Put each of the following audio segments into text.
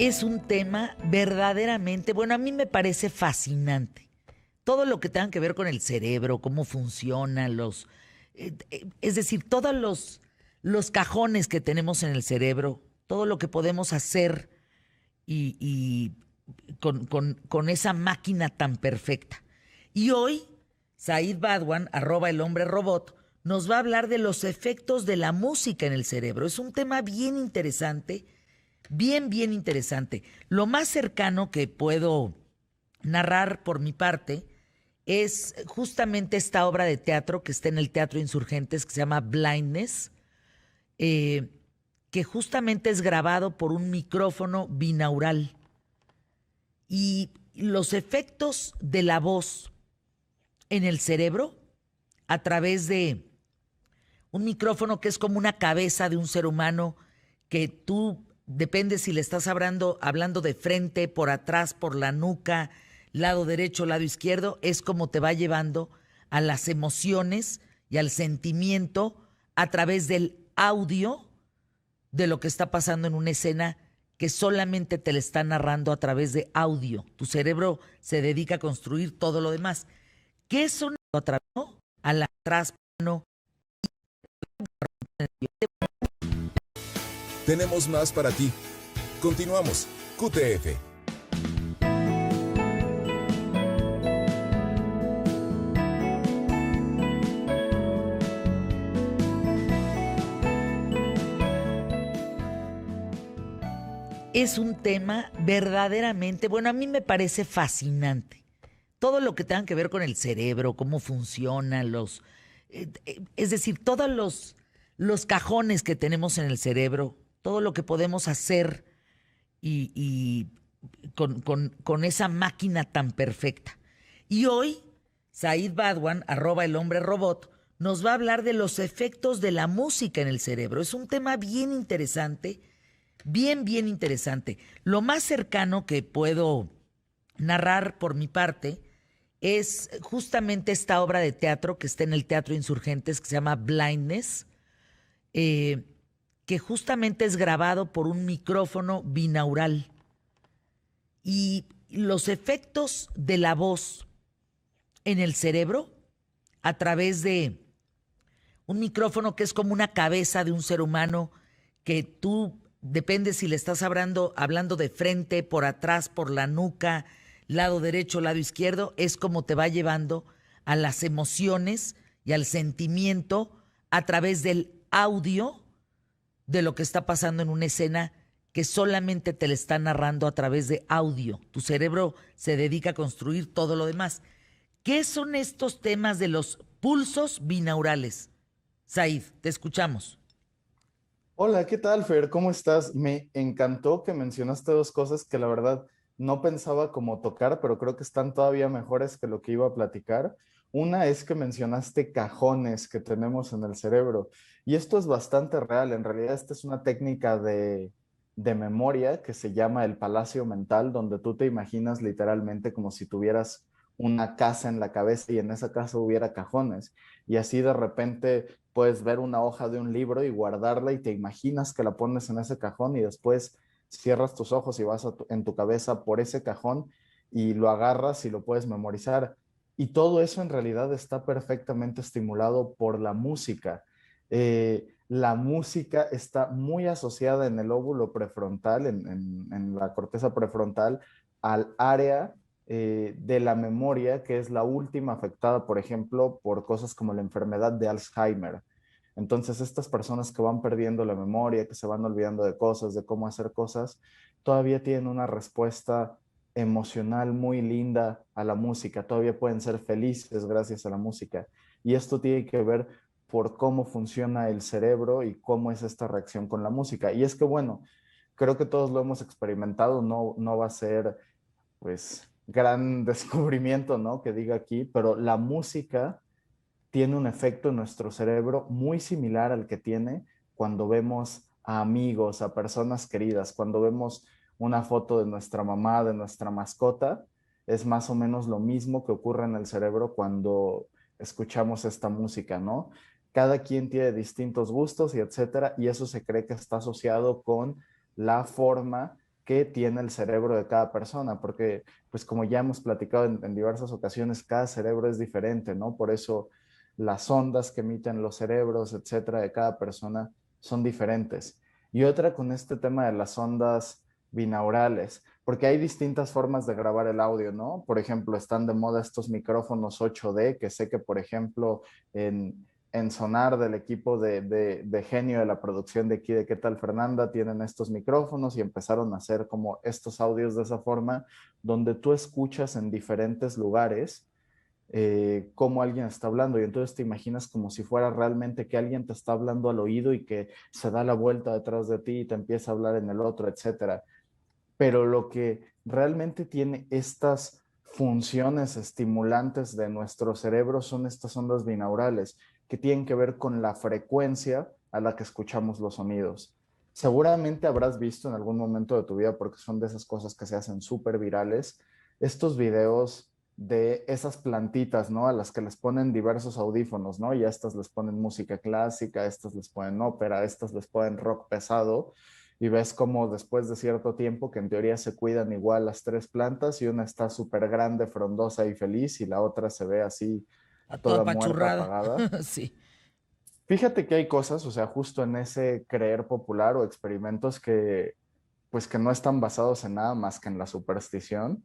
Es un tema verdaderamente, bueno, a mí me parece fascinante. Todo lo que tenga que ver con el cerebro, cómo funcionan es decir, todos los cajones que tenemos en el cerebro, todo lo que podemos hacer y con esa máquina tan perfecta. Y hoy, Said Badwan, arroba el hombre robot, nos va a hablar de los efectos de la música en el cerebro. Es un tema bien interesante, bien interesante. Lo más cercano que puedo narrar por mi parte es justamente esta obra de teatro que está en el Teatro Insurgentes, que se llama Blindness, eh, que justamente es grabado por un micrófono binaural. Y los efectos de la voz en el cerebro a través de un micrófono que es como una cabeza de un ser humano que tú, depende si le estás hablando de frente, por atrás, por la nuca, lado derecho, lado izquierdo, es como te va llevando a las emociones y al sentimiento a través del audio de lo que está pasando en una escena que solamente te le está narrando a través de audio. Tu cerebro se dedica a construir todo lo demás. ¿Qué son a través a la trasplano? Tenemos más para ti. Continuamos. QTF. Es un tema verdaderamente, bueno, a mí me parece fascinante. Todo lo que tenga que ver con el cerebro, cómo funciona, es decir, todos los cajones que tenemos en el cerebro, todo lo que podemos hacer y con esa máquina tan perfecta. Y hoy, Said Badwan, arroba el hombre robot, nos va a hablar de los efectos de la música en el cerebro. Es un tema bien interesante, bien interesante. Lo más cercano que puedo narrar por mi parte es justamente esta obra de teatro que está en el Teatro Insurgentes, que se llama Blindness, eh, que justamente es grabado por un micrófono binaural. Y los efectos de la voz en el cerebro a través de un micrófono que es como una cabeza de un ser humano que tú, depende si le estás hablando de frente, por atrás, por la nuca, lado derecho, lado izquierdo, es como te va llevando a las emociones y al sentimiento a través del audio de lo que está pasando en una escena que solamente te le está narrando a través de audio. Tu cerebro se dedica a construir todo lo demás. ¿Qué son estos temas de los pulsos binaurales? Said, te escuchamos. Hola, ¿qué tal, Fer? ¿Cómo estás? Me encantó que mencionaste dos cosas que la verdad no pensaba como tocar, pero creo que están todavía mejores que lo que iba a platicar. Una es que mencionaste cajones que tenemos en el cerebro y esto es bastante real. En realidad, esta es una técnica de memoria que se llama el palacio mental, donde tú te imaginas literalmente como si tuvieras una casa en la cabeza y en esa casa hubiera cajones. Y así de repente puedes ver una hoja de un libro y guardarla y te imaginas que la pones en ese cajón y después cierras tus ojos y vas en tu cabeza por ese cajón y lo agarras y lo puedes memorizar. Y todo eso en realidad está perfectamente estimulado por la música. La música está muy asociada en el lóbulo prefrontal, en la corteza prefrontal, al área de la memoria, que es la última afectada, por ejemplo, por cosas como la enfermedad de Alzheimer. Entonces, estas personas que van perdiendo la memoria, que se van olvidando de cosas, de cómo hacer cosas, todavía tienen una respuesta emocional muy linda a la música, todavía pueden ser felices gracias a la música. Y esto tiene que ver por cómo funciona el cerebro y cómo es esta reacción con la música. Y es que, bueno, creo que todos lo hemos experimentado, no va a ser pues gran descubrimiento, ¿no? Que diga aquí, pero la música tiene un efecto en nuestro cerebro muy similar al que tiene cuando vemos a amigos, a personas queridas, cuando vemos una foto de nuestra mamá, de nuestra mascota, es más o menos lo mismo que ocurre en el cerebro cuando escuchamos esta música, ¿no? Cada quien tiene distintos gustos y etcétera, y eso se cree que está asociado con la forma que tiene el cerebro de cada persona, porque pues como ya hemos platicado en diversas ocasiones, cada cerebro es diferente, ¿no? Por eso las ondas que emiten los cerebros, etcétera, de cada persona son diferentes. Y otra con este tema de las ondas binaurales, porque hay distintas formas de grabar el audio, ¿no? Por ejemplo, están de moda estos micrófonos 8D, que sé que, por ejemplo, en Sonar del equipo de genio de la producción de aquí de ¿Qué tal Fernanda? Tienen estos micrófonos y empezaron a hacer como estos audios de esa forma, donde tú escuchas en diferentes lugares cómo alguien está hablando y entonces te imaginas como si fuera realmente que alguien te está hablando al oído y que se da la vuelta detrás de ti y te empieza a hablar en el otro, etcétera. Pero lo que realmente tiene estas funciones estimulantes de nuestro cerebro son estas ondas binaurales que tienen que ver con la frecuencia a la que escuchamos los sonidos. Seguramente habrás visto en algún momento de tu vida, porque son de esas cosas que se hacen súper virales, estos videos de esas plantitas, ¿no? A las que les ponen diversos audífonos, ¿no? Y a estas les ponen música clásica, a estas les ponen ópera, a estas les ponen rock pesado, y ves como después de cierto tiempo, que en teoría se cuidan igual las tres plantas, y una está súper grande, frondosa y feliz, y la otra se ve así A toda toda muerta, apachurrada. apagada. Sí. Fíjate que hay cosas, o sea, justo en ese creer popular o experimentos que, pues que no están basados en nada más que en la superstición.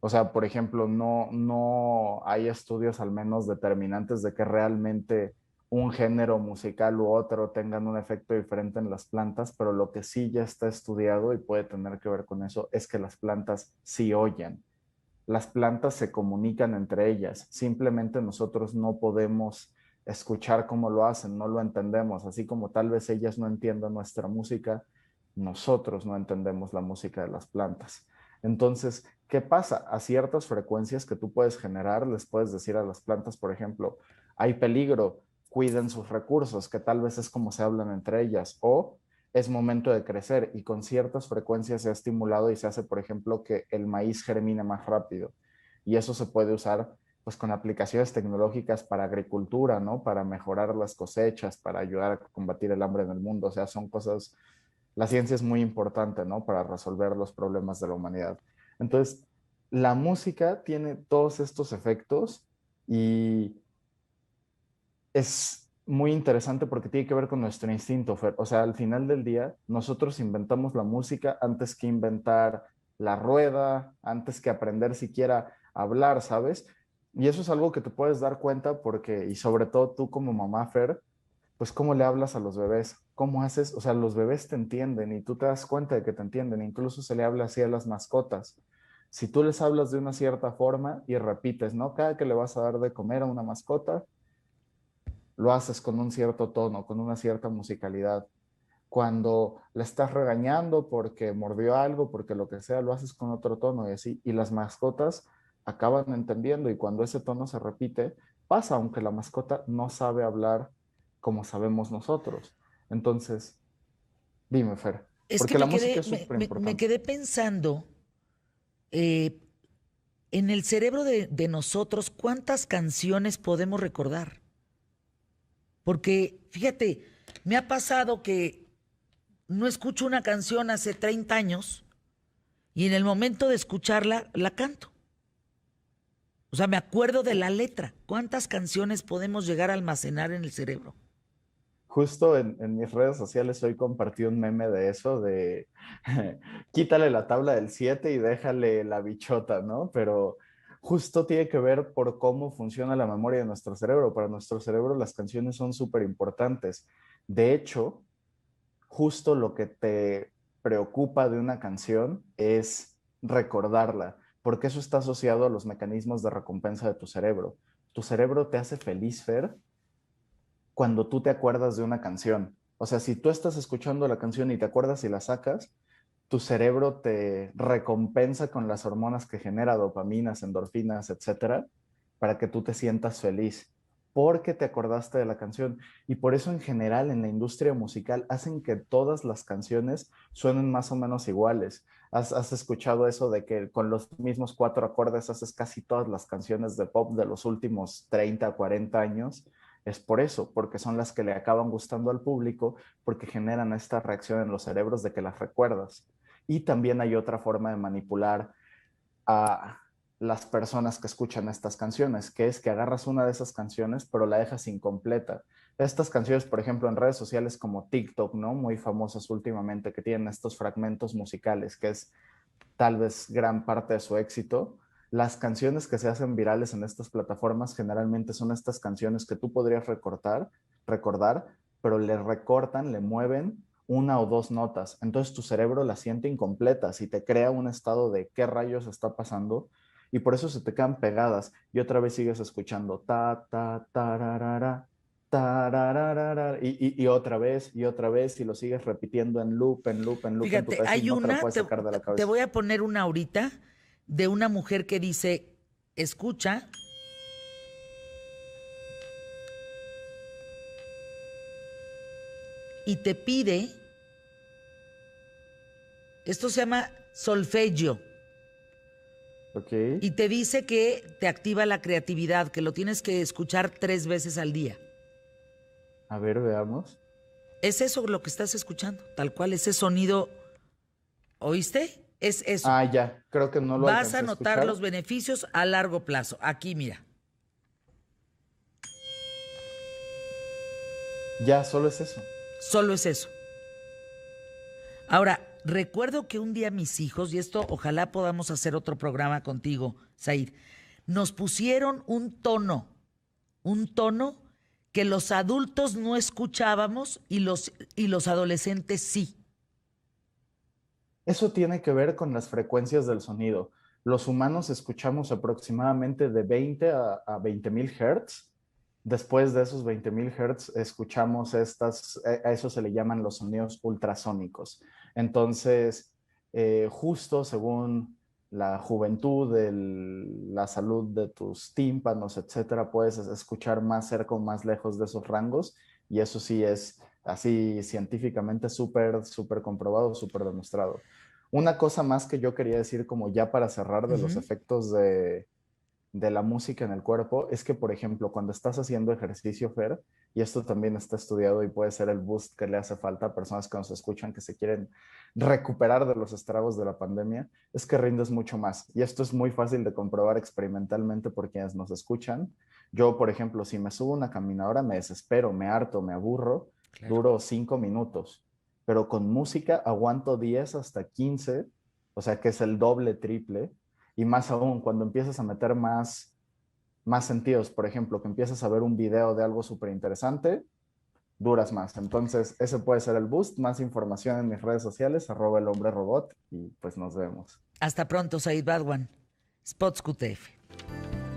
O sea, por ejemplo, no hay estudios al menos determinantes de que realmente un género musical u otro tengan un efecto diferente en las plantas, pero lo que sí ya está estudiado y puede tener que ver con eso es que las plantas sí oyen. Las plantas se comunican entre ellas, simplemente nosotros no podemos escuchar cómo lo hacen, no lo entendemos, así como tal vez ellas no entiendan nuestra música, nosotros no entendemos la música de las plantas. Entonces, ¿qué pasa? A ciertas frecuencias que tú puedes generar, les puedes decir a las plantas, por ejemplo, hay peligro, cuiden sus recursos, que tal vez es como se hablan entre ellas, o es momento de crecer y con ciertas frecuencias se ha estimulado y se hace, por ejemplo, que el maíz germine más rápido. Y eso se puede usar pues con aplicaciones tecnológicas para agricultura, ¿no? Para mejorar las cosechas, para ayudar a combatir el hambre en el mundo. O sea, son cosas, la ciencia es muy importante, ¿no? Para resolver los problemas de la humanidad. Entonces, la música tiene todos estos efectos y es muy interesante porque tiene que ver con nuestro instinto, Fer. O sea, al final del día, nosotros inventamos la música antes que inventar la rueda, antes que aprender siquiera a hablar, ¿sabes? Y eso es algo que te puedes dar cuenta porque, y sobre todo tú como mamá, Fer, pues cómo le hablas a los bebés, cómo haces, o sea, los bebés te entienden y tú te das cuenta de que te entienden, incluso se le habla así a las mascotas. Si tú les hablas de una cierta forma y repites, ¿no? Cada que le vas a dar de comer a una mascota, lo haces con un cierto tono, con una cierta musicalidad. Cuando le estás regañando porque mordió algo, porque lo que sea, lo haces con otro tono y así. Y las mascotas acaban entendiendo y cuando ese tono se repite, pasa, aunque la mascota no sabe hablar como sabemos nosotros. Entonces, dime, Fer, Es que porque la música es súper me importante. quedé pensando eh, en el cerebro de nosotros, ¿cuántas canciones podemos recordar? Porque, fíjate, me ha pasado que no escucho una canción hace 30 años y en el momento de escucharla, la canto. O sea, me acuerdo de la letra. ¿Cuántas canciones podemos llegar a almacenar en el cerebro? Justo en mis redes sociales hoy compartí un meme de eso, de quítale la tabla del 7 y déjale la bichota, ¿no? Pero justo tiene que ver por cómo funciona la memoria de nuestro cerebro. Para nuestro cerebro las canciones son súper importantes. De hecho, justo lo que te preocupa de una canción es recordarla, porque eso está asociado a los mecanismos de recompensa de tu cerebro. Tu cerebro te hace feliz, Fer, cuando tú te acuerdas de una canción. O sea, si tú estás escuchando la canción y te acuerdas y la sacas, tu cerebro te recompensa con las hormonas que genera, dopaminas, endorfinas, etcétera, para que tú te sientas feliz, porque te acordaste de la canción. Y por eso en general en la industria musical hacen que todas las canciones suenen más o menos iguales. Has escuchado eso de que con los mismos cuatro acordes haces casi todas las canciones de pop de los últimos 30, 40 años. Es por eso, porque son las que le acaban gustando al público, porque generan esta reacción en los cerebros de que las recuerdas. Y también hay otra forma de manipular a las personas que escuchan estas canciones, que es que agarras una de esas canciones, pero la dejas incompleta. Estas canciones, por ejemplo, en redes sociales como TikTok, ¿no? Muy famosas últimamente, que tienen estos fragmentos musicales, que es tal vez gran parte de su éxito. Las canciones que se hacen virales en estas plataformas generalmente son estas canciones que tú podrías recordar, pero le recortan, le mueven una o dos notas. Entonces tu cerebro las siente incompletas y te crea un estado de qué rayos está pasando y por eso se te quedan pegadas y otra vez sigues escuchando ta, ta, tararara, tararara, y otra vez y lo sigues repitiendo en loop, en loop, en loop en tu Fíjate, cabeza y hay no te la una, puedes sacar de la te cabeza. voy a poner una ahorita de una mujer que dice, escucha y te pide, esto se llama solfegio, Ok, y te dice que te activa la creatividad, que lo tienes que escuchar 3 veces al día. a ver, veamos. Es eso lo que estás escuchando, tal cual, ese sonido, ¿oíste? Es eso. Ah, ya, creo que no lo Vas a alcancé a notar los escuchar. beneficios a largo plazo. Aquí, mira. Ya, solo es eso. Solo es eso. Ahora, recuerdo que un día mis hijos, y esto ojalá podamos hacer otro programa contigo, Said, nos pusieron un tono que los adultos no escuchábamos y los adolescentes sí. Eso tiene que ver con las frecuencias del sonido. Los humanos escuchamos aproximadamente de 20 a 20.000 Hz. Después de esos 20.000 Hz escuchamos a eso se le llaman los sonidos ultrasónicos. Entonces, justo según la juventud, la salud de tus tímpanos, etcétera, puedes escuchar más cerca o más lejos de esos rangos y eso sí es así científicamente súper comprobado, súper demostrado. Una cosa más que yo quería decir como ya para cerrar de los Ujú. efectos de la música en el cuerpo es que, por ejemplo, cuando estás haciendo ejercicio, Fer, y esto también está estudiado y puede ser el boost que le hace falta a personas que nos escuchan que se quieren recuperar de los estragos de la pandemia, es que rindes mucho más. Y esto es muy fácil de comprobar experimentalmente por quienes nos escuchan. Yo, por ejemplo, si me subo una caminadora, me desespero, me harto, me aburro, Claro. duro 5 minutos, pero con música aguanto 10 hasta 15, o sea que es el doble, triple, y más aún cuando empiezas a meter más sentidos, por ejemplo, que empiezas a ver un video de algo súper interesante, duras más. Entonces, ese puede ser el boost. Más información en mis redes sociales, @elhombrerobot, y pues nos vemos. Hasta pronto, Said Badwan. Spots QTF.